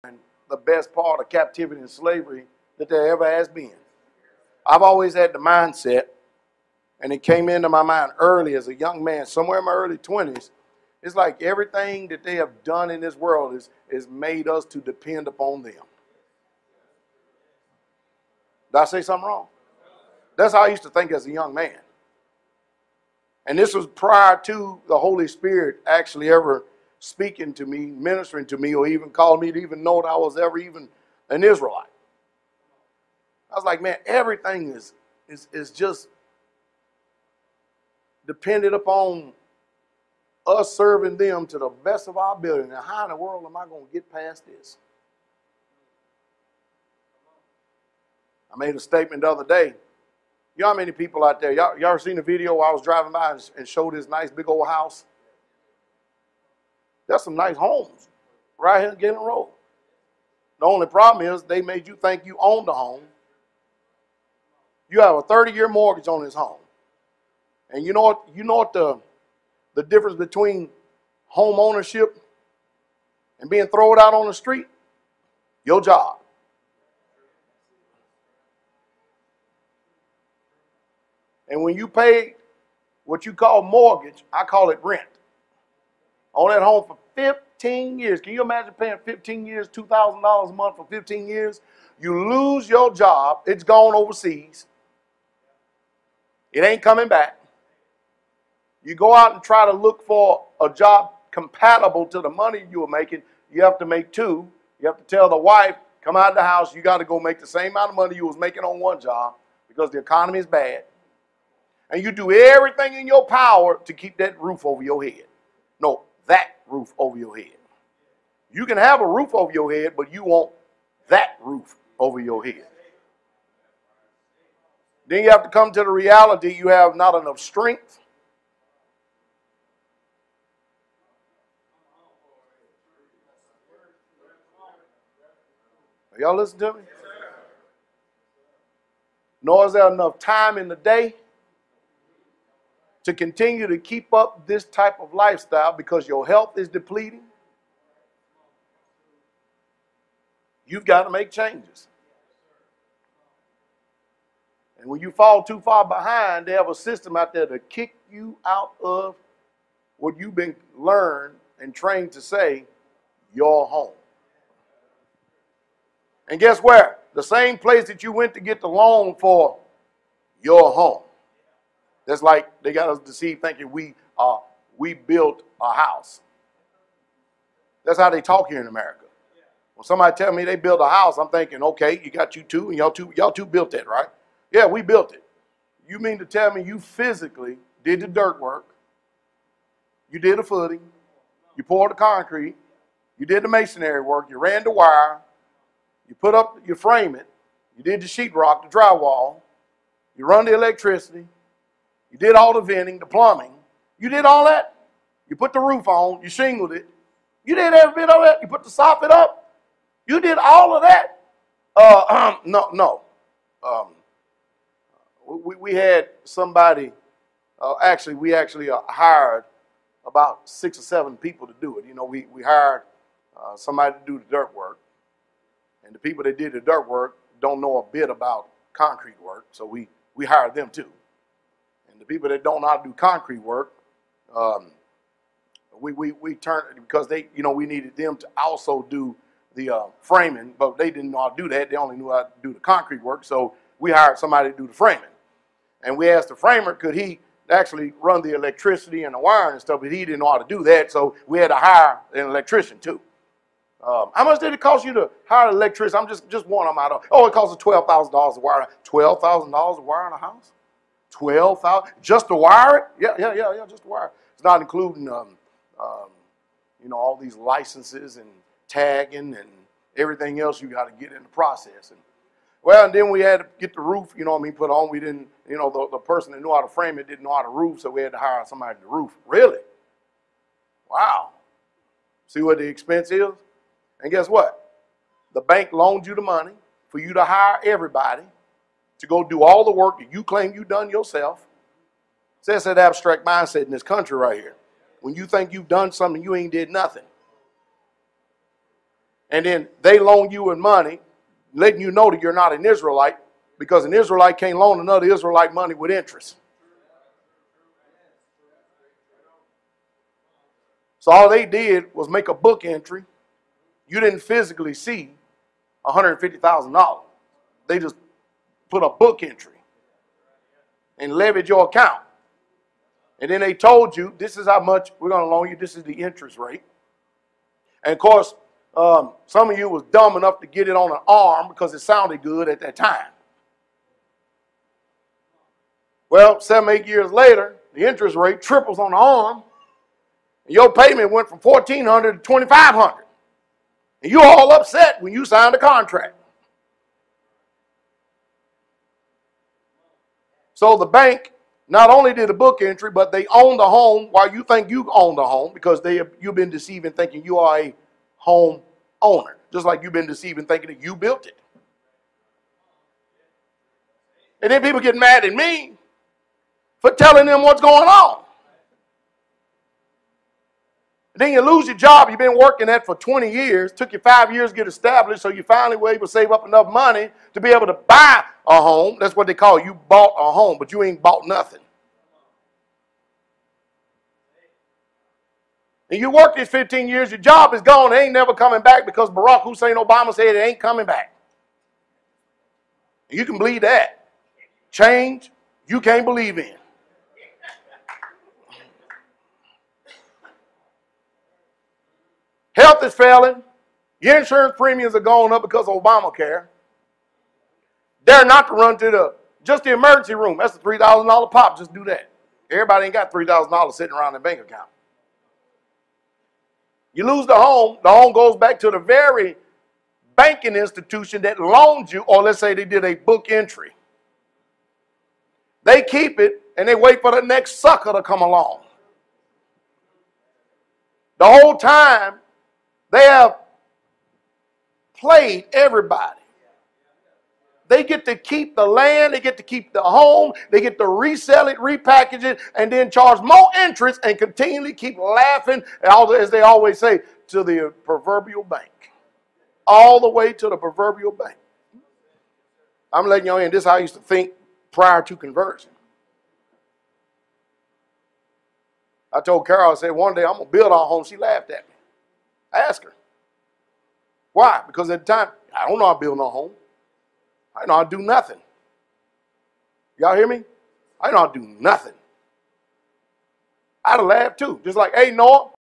the best part of captivity and slavery that there ever has been. I've always had the mindset, and it came into my mind early as a young man, somewhere in my early 20s. It's like everything that they have done in this world is made us to depend upon them. Did I say something wrong? That's how I used to think as a young man. And this was prior to the Holy Spirit actually ever speaking to me, ministering to me, or even calling me to even know that I was ever even an Israelite. I was like, man, everything is just dependent upon us serving them to the best of our ability. Now, how in the world am I going to get past this? I made a statement the other day. You know how many people out there, y'all ever seen the video where I was driving by and showed this nice big old house? There's some nice homes right here in Galen Road. The only problem is they made you think you own the home. You have a 30-year mortgage on this home. And you know what the difference between home ownership and being thrown out on the street? Your job. And when you pay what you call mortgage, I call it rent, on that home for 15 years. Can you imagine paying 15 years, $2,000 a month for 15 years? You lose your job. It's gone overseas. It ain't coming back. You go out and try to look for a job compatible to the money you were making. You have to make two. You have to tell the wife, come out of the house, you got to go make the same amount of money you was making on one job because the economy is bad. And you do everything in your power to keep that roof over your head. No, that roof over your head. You can have a roof over your head, but you want that roof over your head. Then you have to come to the reality you have not enough strength. Are y'all listening to me? Nor is there enough time in the day to continue to keep up this type of lifestyle because your health is depleting. You've got to make changes. And when you fall too far behind, they have a system out there to kick you out of what you've been learned and trained to say, your home. And guess where? The same place that you went to get the loan for your home. That's like they got us deceived thinking we built a house. That's how they talk here in America. When somebody tell me they built a house, I'm thinking, okay, you got you two, and y'all two built that, right? Yeah, we built it. You mean to tell me you physically did the dirt work, you did the footing, you poured the concrete, you did the masonry work, you ran the wire, you put up, you frame it, you did the sheetrock, the drywall, you run the electricity, you did all the venting, the plumbing. You did all that. You put the roof on. You shingled it. You did every bit of it. You put the soffit up. You did all of that. No. We had somebody. We actually hired about 6 or 7 people to do it. You know, we hired somebody to do the dirt work, and the people that did the dirt work don't know a bit about concrete work, so we hired them too. The people that don't know how to do concrete work, we turned, because they, we needed them to also do the framing, but they didn't know how to do that. They only knew how to do the concrete work, so we hired somebody to do the framing. And we asked the framer, could he actually run the electricity and the wiring and stuff, but he didn't know how to do that, so we had to hire an electrician too. How much did it cost you to hire an electrician? I'm just one of them out of, it costs us $12,000 to wire. $12,000 to wire in a house? 12,000 just to wire it? Yeah, just to wire it. It's not including, all these licenses and tagging and everything else you got to get in the process. And then we had to get the roof, put on. We didn't, the person that knew how to frame it didn't know how to roof, so we had to hire somebody to roof. Really? Wow. See what the expense is? And guess what? The bank loaned you the money for you to hire everybody to go do all the work that you claim you done yourself. That's that abstract mindset in this country right here. When you think you've done something, you ain't did nothing. and then they loan you in money, letting you know that you're not an Israelite, because an Israelite can't loan another Israelite money with interest. So all they did was make a book entry. You didn't physically see $150,000. They just put a book entry and levied your account. And then they told you, this is how much we're going to loan you. This is the interest rate. And of course, some of you was dumb enough to get it on an arm because it sounded good at that time. Well, 7, 8 years later, the interest rate triples on the arm. And your payment went from $1,400 to $2,500. And you're all upset when you signed the contract. So the bank not only did a book entry, but they owned the home while you think you own the home, because you've been deceiving thinking you are a home owner. Just like you've been deceiving thinking that you built it. And then people get mad at me for telling them what's going on. Then you lose your job you've been working at for 20 years. Took you 5 years to get established, so you finally were able to save up enough money to be able to buy a home. That's what they call it. You bought a home, but you ain't bought nothing. And you work these 15 years, your job is gone. It ain't never coming back because Barack Hussein Obama said it ain't coming back. You can believe that. Change you can't believe in. Health is failing. Your insurance premiums are going up because of Obamacare. Dare not to run to just the emergency room. That's a $3,000 pop. Just do that. Everybody ain't got $3,000 sitting around their bank account. You lose the home goes back to the very banking institution that loaned you, or let's say they did a book entry. They keep it and they wait for the next sucker to come along. The whole time, they have played everybody. They get to keep the land, they get to keep the home, they get to resell it, repackage it, and then charge more interest and continually keep laughing, as they always say, to the proverbial bank. All the way to the proverbial bank. I'm letting y'all in. This is how I used to think prior to conversion. I told Carol, I said, one day I'm going to build our home. She laughed at me. I asked her. Why? Because at the time, I don't know how to build no home. I know how to do nothing. Y'all hear me? I know how to do nothing. I'd have laughed too. Just like, hey, Noah,